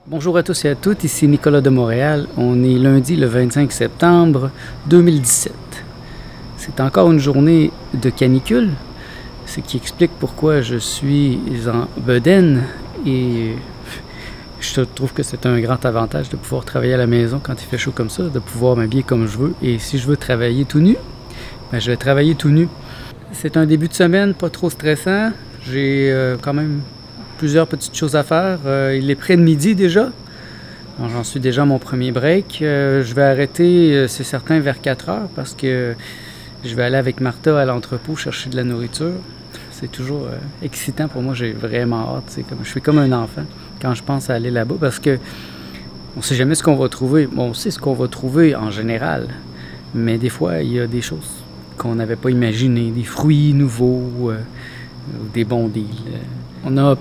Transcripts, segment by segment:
Bonjour à tous et à toutes, ici Nicolas de Montréal. On est lundi le 25 septembre 2017. C'est encore une journée de canicule, ce qui explique pourquoi je suis en bedaine et je trouve que c'est un grand avantage de pouvoir travailler à la maison quand il fait chaud comme ça, de pouvoir m'habiller comme je veux. Et si je veux travailler tout nu, ben je vais travailler tout nu. C'est un début de semaine pas trop stressant. J'ai quand même plusieurs petites choses à faire. Il est près de midi déjà. J'en suis déjà à mon premier break. Je vais arrêter, c'est certain, vers 4 heures parce que je vais aller avec Martha à l'entrepôt chercher de la nourriture. C'est toujours excitant pour moi. J'ai vraiment hâte. Je suis comme un enfant quand je pense à aller là-bas parce que on ne sait jamais ce qu'on va trouver. Bon, on sait ce qu'on va trouver en général, mais des fois, il y a des choses qu'on n'avait pas imaginées, des fruits nouveaux, des bons deals. On a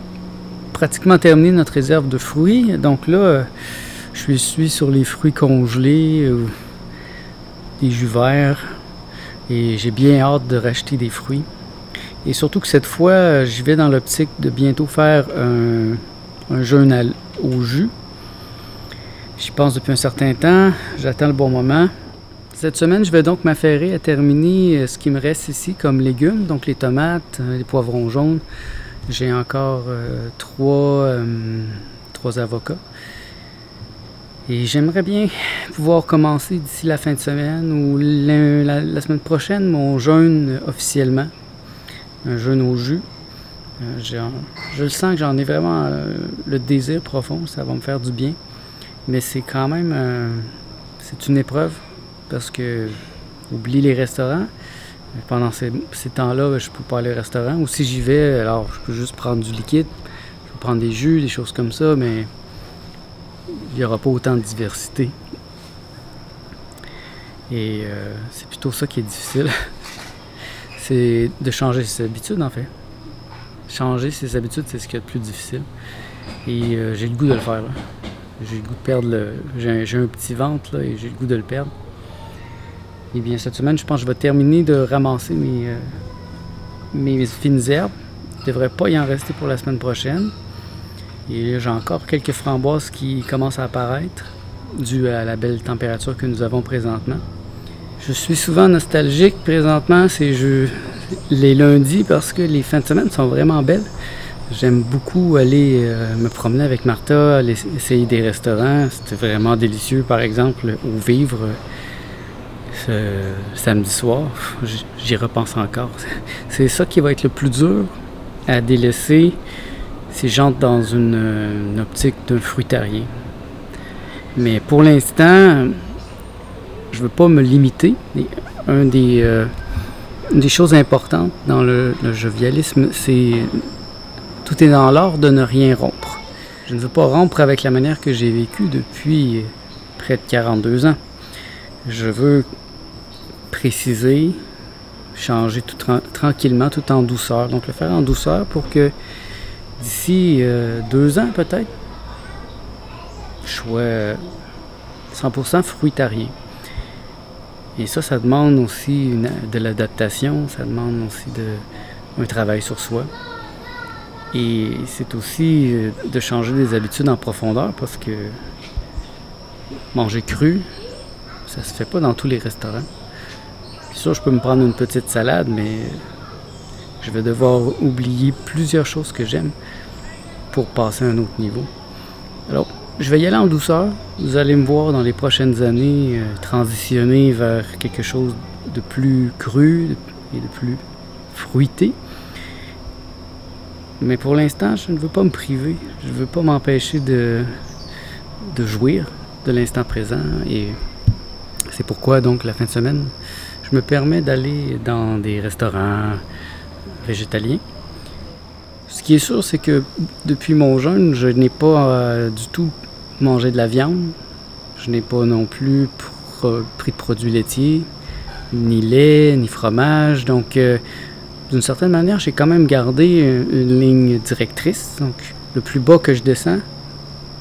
pratiquement terminé notre réserve de fruits, donc là, je suis sur les fruits congelés, des jus verts, et j'ai bien hâte de racheter des fruits. Et surtout que cette fois, j'y vais dans l'optique de bientôt faire un jeûne au jus. J'y pense depuis un certain temps, j'attends le bon moment. Cette semaine, je vais donc m'affairer à terminer ce qui me reste ici comme légumes, donc les tomates, les poivrons jaunes. J'ai encore trois avocats. Et j'aimerais bien pouvoir commencer d'ici la fin de semaine ou la semaine prochaine mon jeûne officiellement. Un jeûne au jus. Je le sens que j'en ai vraiment le désir profond, ça va me faire du bien. Mais c'est quand même c'est une épreuve parce que oublie les restaurants. Pendant ces temps-là, je peux pas aller au restaurant. Ou si j'y vais, alors je peux juste prendre du liquide. Je peux prendre des jus, des choses comme ça, mais il n'y aura pas autant de diversité. Et c'est plutôt ça qui est difficile. C'est de changer ses habitudes, en fait. Changer ses habitudes, c'est ce qu'il y a de plus difficile. Et j'ai le goût de le faire. Là. J'ai le goût de perdre j'ai un petit ventre, là, et j'ai le goût de le perdre. Eh bien, cette semaine, je pense que je vais terminer de ramasser mes fines herbes. Il ne devrait pas y en rester pour la semaine prochaine. Et j'ai encore quelques framboises qui commencent à apparaître, dû à la belle température que nous avons présentement. Je suis souvent nostalgique présentement, c'est les lundis, parce que les fins de semaine sont vraiment belles. J'aime beaucoup aller me promener avec Martha, aller essayer des restaurants. C'était vraiment délicieux, par exemple, au Vivre. Samedi soir, j'y repense encore. C'est ça qui va être le plus dur à délaisser si j'entre dans une optique d'un fruitarier. Mais pour l'instant, je ne veux pas me limiter. Une des choses importantes dans le jovialisme, c'est tout est dans l'art de ne rien rompre. Je ne veux pas rompre avec la manière que j'ai vécue depuis près de 42 ans. Je veux préciser, changer tout tranquillement, tout en douceur. Donc le faire en douceur pour que d'ici 2 ans peut-être, je sois 100% fruitarien. Et ça demande aussi de l'adaptation, ça demande aussi un travail sur soi. Et c'est aussi de changer des habitudes en profondeur parce que manger cru, ça se fait pas dans tous les restaurants. C'est sûr, je peux me prendre une petite salade, mais je vais devoir oublier plusieurs choses que j'aime pour passer à un autre niveau. Alors, je vais y aller en douceur. Vous allez me voir dans les prochaines années transitionner vers quelque chose de plus cru et de plus fruité. Mais pour l'instant, je ne veux pas me priver. Je ne veux pas m'empêcher de jouir de l'instant présent. Et c'est pourquoi, donc, la fin de semaine, je me permets d'aller dans des restaurants végétaliens. Ce qui est sûr, c'est que depuis mon jeûne, je n'ai pas du tout mangé de la viande. Je n'ai pas non plus pris de produits laitiers, ni lait, ni fromage. Donc, d'une certaine manière, j'ai quand même gardé une ligne directrice. Donc, le plus bas que je descends,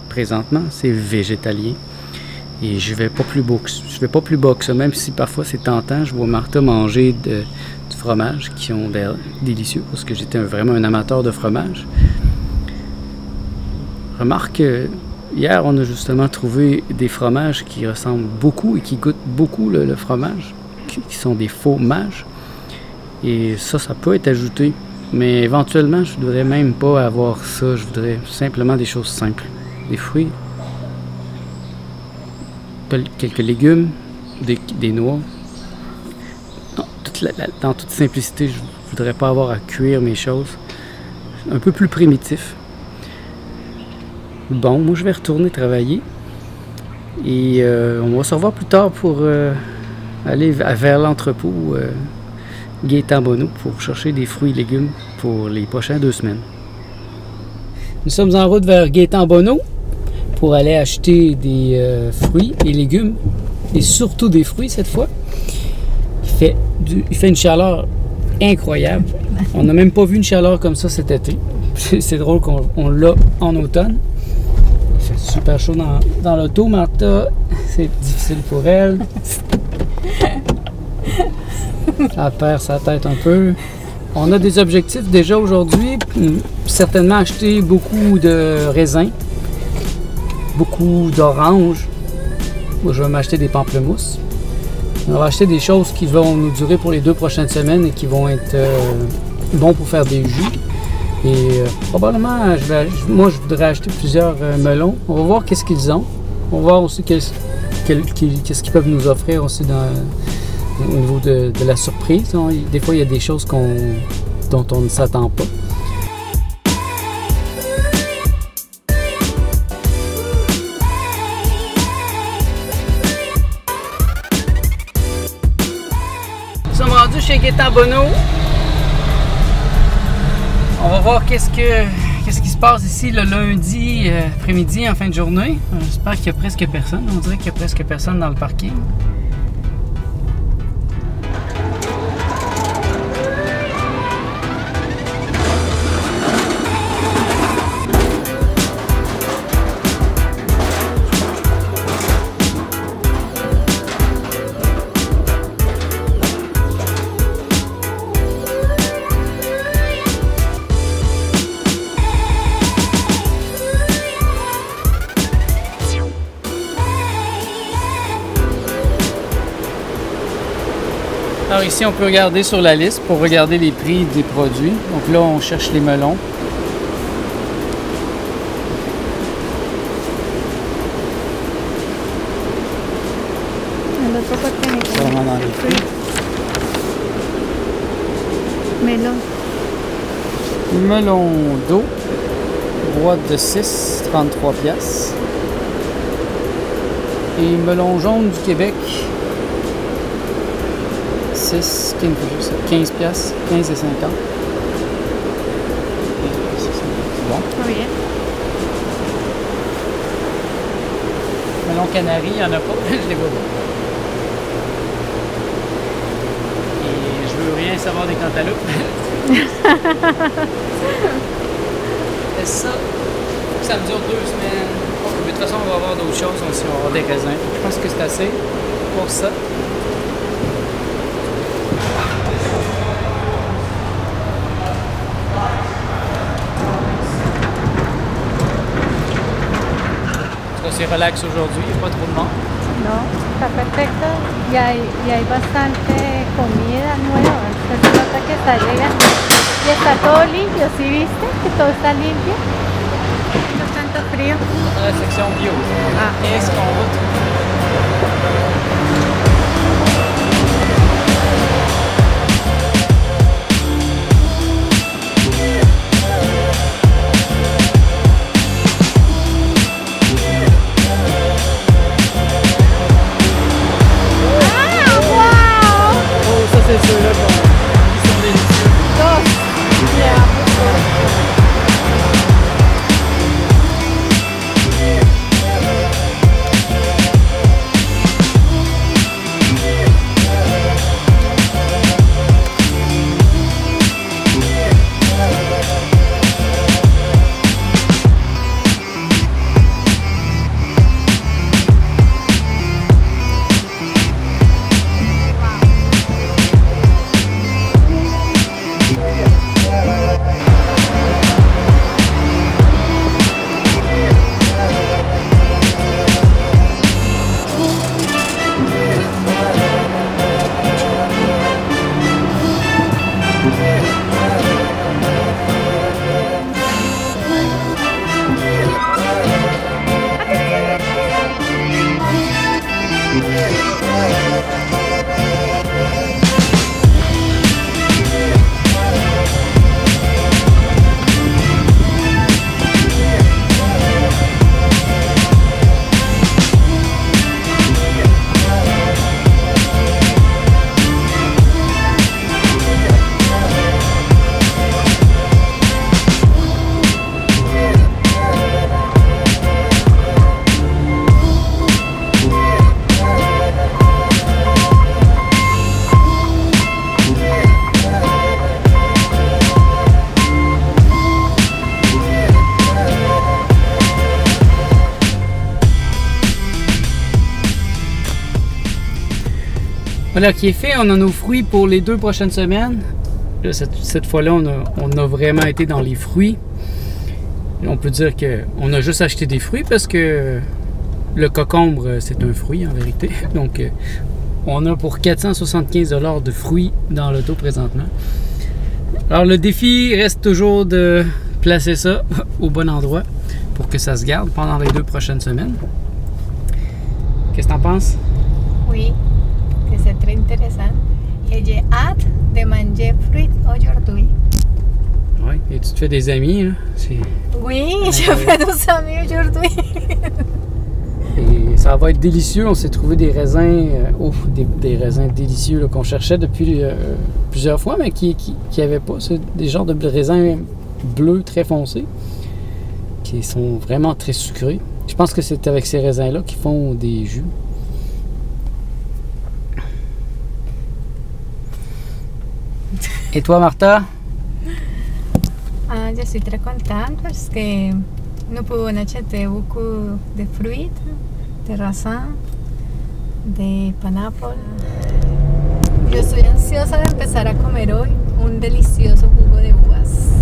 présentement, c'est végétalien. Et je vais pas plus bas que ça, même si parfois c'est tentant. Je vois Martha manger du fromage qui ont l'air délicieux parce que j'étais vraiment un amateur de fromage. Remarque Hier, on a justement trouvé des fromages qui ressemblent beaucoup et qui goûtent beaucoup le fromage, qui sont des faux mages. Et ça peut être ajouté. Mais éventuellement, je voudrais même pas avoir ça. Je voudrais simplement des choses simples. Des fruits, quelques légumes, des noix. Dans toute simplicité, je voudrais pas avoir à cuire mes choses. Un peu plus primitif. Bon, moi je vais retourner travailler. Et on va se revoir plus tard pour aller vers l'entrepôt Gaétan-Bonneau pour chercher des fruits et légumes pour les prochaines 2 semaines. Nous sommes en route vers Gaétan-Bonneau pour aller acheter des fruits et légumes, et surtout des fruits cette fois. Il fait une chaleur incroyable. On n'a même pas vu une chaleur comme ça cet été. C'est drôle qu'on l'a en automne. Il fait super chaud dans l'auto, Martha. C'est difficile pour elle. Elle perd sa tête un peu. On a des objectifs déjà aujourd'hui. Certainement acheter beaucoup de raisins, beaucoup d'oranges. Moi, je vais m'acheter des pamplemousses. On va acheter des choses qui vont nous durer pour les 2 prochaines semaines et qui vont être bons pour faire des jus. Et probablement, moi, je voudrais acheter plusieurs melons. On va voir qu'est-ce qu'ils ont. On va voir aussi qu'est-ce qu'ils peuvent nous offrir aussi au niveau de la surprise. Des fois, il y a des choses dont on ne s'attend pas. Nous sommes rendus chez Gaétan-Bonneau. On va voir qu'est-ce qui se passe ici le lundi après-midi en fin de journée. J'espère qu'il y a presque personne. On dirait qu'il y a presque personne dans le parking. Alors ici, on peut regarder sur la liste pour regarder les prix des produits. Donc là, on cherche les melons. Vraiment dans les prix. Melon d'eau, boîte de 6, 33 piastres. Et melon jaune du Québec, 6, 15 piastres, 15 et 50. Bon. Oui. Melon canari, il n'y en a pas, je les vois pas. Et je veux rien savoir des cantaloupes. Et ça me dure 2 semaines. De toute façon, on va avoir d'autres choses aussi, on va avoir des raisins. Je pense que c'est assez pour ça. C'est relax aujourd'hui, il n'y a pas trop de monde. No, está perfecto. Y hay bastante comida nueva. Se nota que está llegando. Y está todo limpio, ¿sí viste? Que todo está limpio. No es tanto frío. La section bio. Ah. Qu'est-ce qu'on va c'est ceux-là qui sont délicieux. Voilà qui est fait, on a nos fruits pour les 2 prochaines semaines. Là, cette fois-là, on a vraiment été dans les fruits. Et on peut dire qu'on a juste acheté des fruits parce que le cocombre, c'est un fruit en vérité. Donc, on a pour 475 $ de fruits dans l'auto présentement. Alors, le défi reste toujours de placer ça au bon endroit pour que ça se garde pendant les 2 prochaines semaines. Qu'est-ce que t'en penses? Oui, que c'est très intéressant. Et j'ai hâte de manger fruits aujourd'hui. Oui, et tu te fais des amis, hein? Oui, je fais des amis aujourd'hui. Et ça va être délicieux. On s'est trouvé des raisins, des raisins délicieux qu'on cherchait depuis plusieurs fois, mais qui n'avaient pas des genres de raisins bleus très foncés, qui sont vraiment très sucrés. Je pense que c'est avec ces raisins-là qu'ils font des jus. Et toi, Martha? Je suis très contente parce que nous pouvons acheter beaucoup de fruits, de raisins, de pineapple. Yo estoy ansiosa de empezar a comer hoy un delicioso jugo de uvas.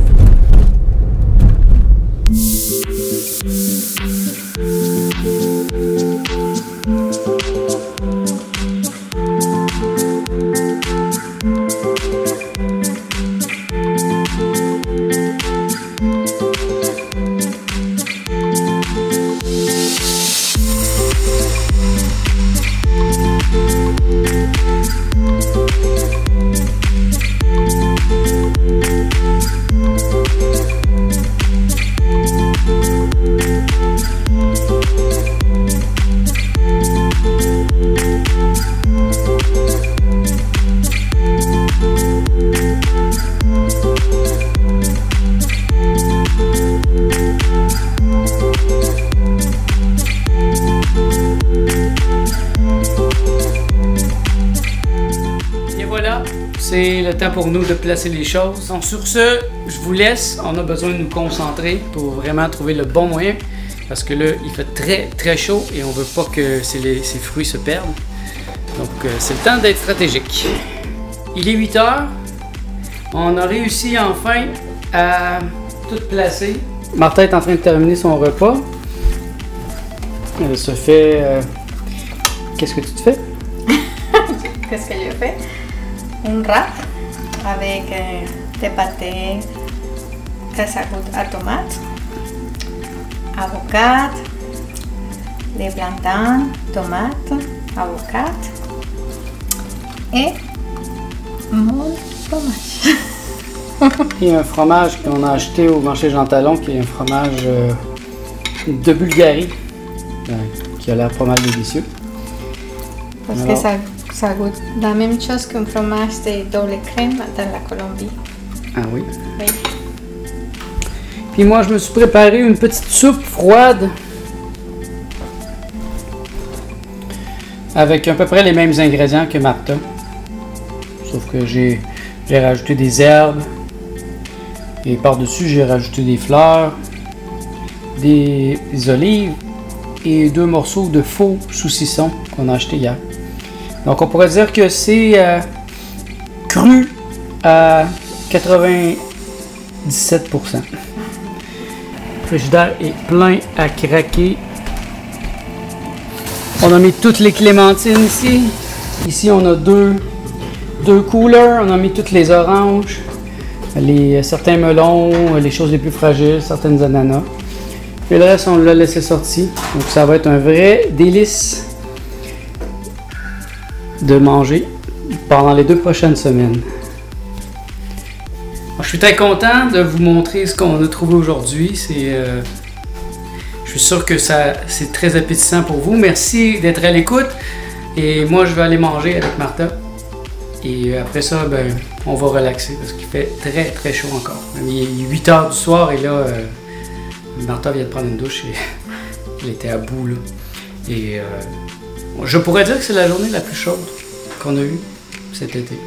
C'est le temps pour nous de placer les choses. Donc sur ce, je vous laisse. On a besoin de nous concentrer pour vraiment trouver le bon moyen. Parce que là, il fait très très chaud et on veut pas que ces fruits se perdent. Donc c'est le temps d'être stratégique. Il est 8 h. On a réussi enfin à tout placer. Martha est en train de terminer son repas. Elle se fait... Qu'est-ce que tu te fais? Qu'est-ce que je fais? Un wrap avec des pâtés que ça goûte à tomate, avocat, des plantains, tomates, avocat et mon fromage. Et un fromage qu'on a acheté au marché Jean Talon, qui est un fromage de Bulgarie, qui a l'air pas mal délicieux. Parce que ça goûte la même chose qu'un fromage de double crème dans la Colombie. Ah oui? Oui. Puis moi, je me suis préparé une petite soupe froide avec à peu près les mêmes ingrédients que Martha. Sauf que j'ai rajouté des herbes et par-dessus, j'ai rajouté des fleurs, des olives et 2 morceaux de faux saucisson qu'on a acheté hier. Donc on pourrait dire que c'est cru à 97%. Le frigidaire est plein à craquer. On a mis toutes les clémentines ici. Ici on a deux coolers. On a mis toutes les oranges, certains melons, les choses les plus fragiles, certaines ananas. Et le reste on l'a laissé sorti. Donc ça va être un vrai délice de manger pendant les 2 prochaines semaines. Je suis très content de vous montrer ce qu'on a trouvé aujourd'hui. Je suis sûr que c'est très appétissant pour vous. Merci d'être à l'écoute. Et moi, je vais aller manger avec Martha. Et après ça, on va relaxer parce qu'il fait très très chaud encore. Il est 8 h du soir et là, Martha vient de prendre une douche et elle était à bout là. Et je pourrais dire que c'est la journée la plus chaude qu'on a eue cet été.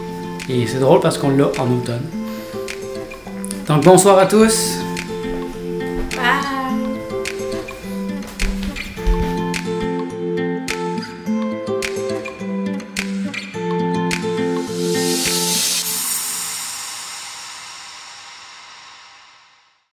Et c'est drôle parce qu'on l'a en automne. Donc bonsoir à tous.